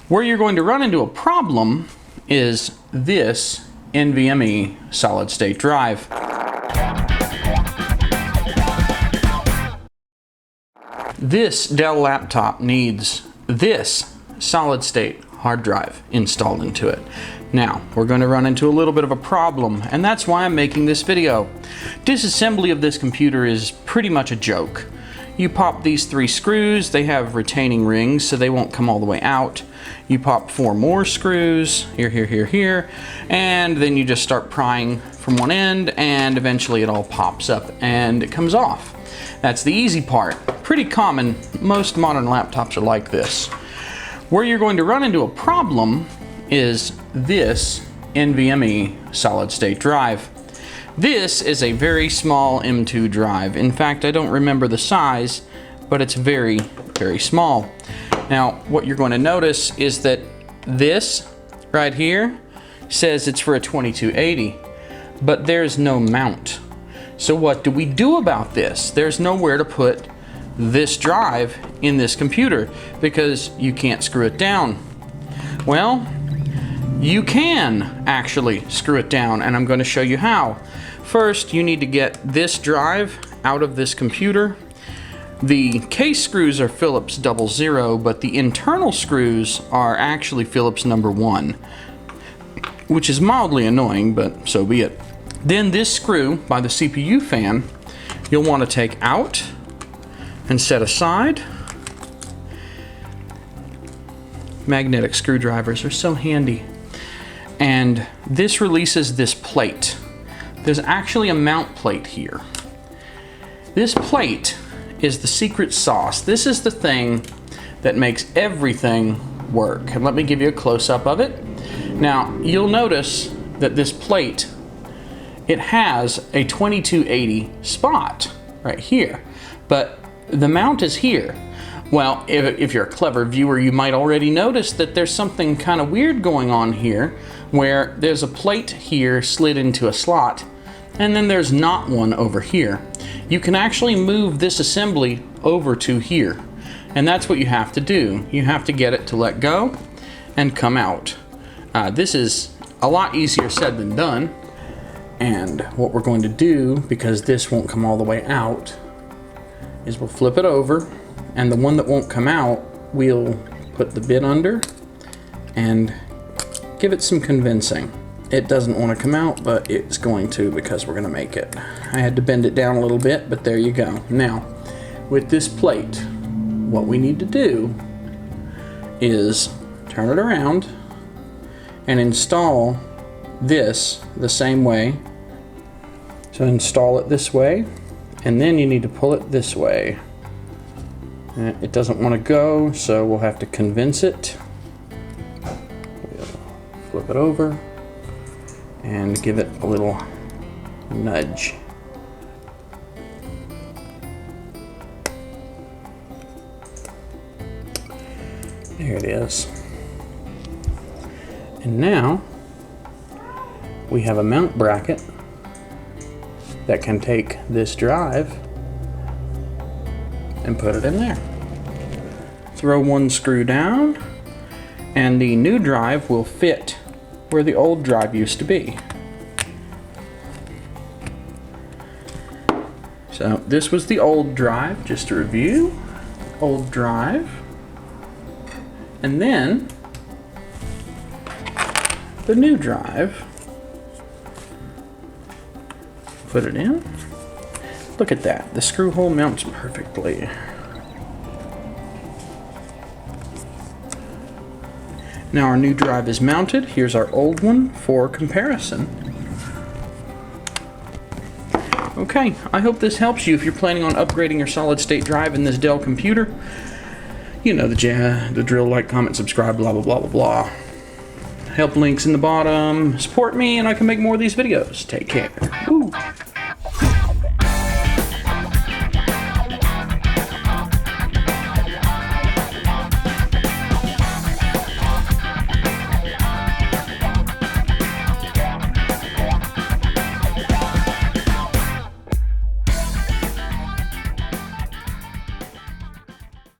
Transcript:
Where you're going to run into a problem is this NVMe solid state drive. This Dell laptop needs this solid state hard drive installed into it. Now, we're going to run into a little bit of a problem, and that's why I'm making this video. Disassembly of this computer is pretty much a joke. You pop these 3 screws, they have retaining rings so they won't come all the way out. You pop 4 more screws, here, and then you just start prying from one end, and eventually it all pops up and it comes off. That's the easy part. Pretty common. Most modern laptops are like this. Where you're going to run into a problem is this NVMe solid state drive. This is a very small M.2 drive. In fact, I don't remember the size, but it's very, very small. Now, what you're going to notice is that this right here says it's for a 2280, but there's no mount. So what do we do about this? There's nowhere to put this drive in this computer because you can't screw it down. Well, you can actually screw it down, and I'm going to show you how. First, you need to get this drive out of this computer. The case screws are Phillips 00, but the internal screws are actually Phillips #1, which is mildly annoying, but so be it. Then this screw by the CPU fan, you'll want to take out and set aside. Magnetic screwdrivers are so handy. And this releases this plate. There's actually a mount plate here. This plate is the secret sauce. This is the thing that makes everything work. And let me give you a close-up of it. Now, you'll notice that this plate, it has a 2280 spot right here, but the mount is here. Well, if you're a clever viewer, you might already notice that there's something kind of weird going on here, where there's a plate here slid into a slot, and then there's not one over here. You can actually move this assembly over to here, and that's what you have to do. You have to get it to let go and come out. This is a lot easier said than done, and what we're going to do, because this won't come all the way out, is we'll flip it over, and the one that won't come out, we'll put the bit under and give it some convincing. It doesn't want to come out, but it's going to because we're going to make it. I had to bend it down a little bit, but there you go. Now, with this plate, what we need to do is turn it around and install this the same way. So install it this way, and then you need to pull it this way. It doesn't want to go, so we'll have to convince it. We'll flip it over and give it a little nudge. There it is. And now we have a mount bracket that can take this drive and put it in there. Throw one screw down, and the new drive will fit where the old drive used to be. So this was the old drive, just to review. Old drive. And then the new drive. Put it in. Look at that. The screw hole mounts perfectly. Now our new drive is mounted. Here's our old one for comparison. Okay, I hope this helps you if you're planning on upgrading your solid state drive in this Dell computer. You know the drill, like, comment, subscribe, blah, blah, blah, blah, blah. Help links in the bottom. Support me and I can make more of these videos. Take care. Ooh.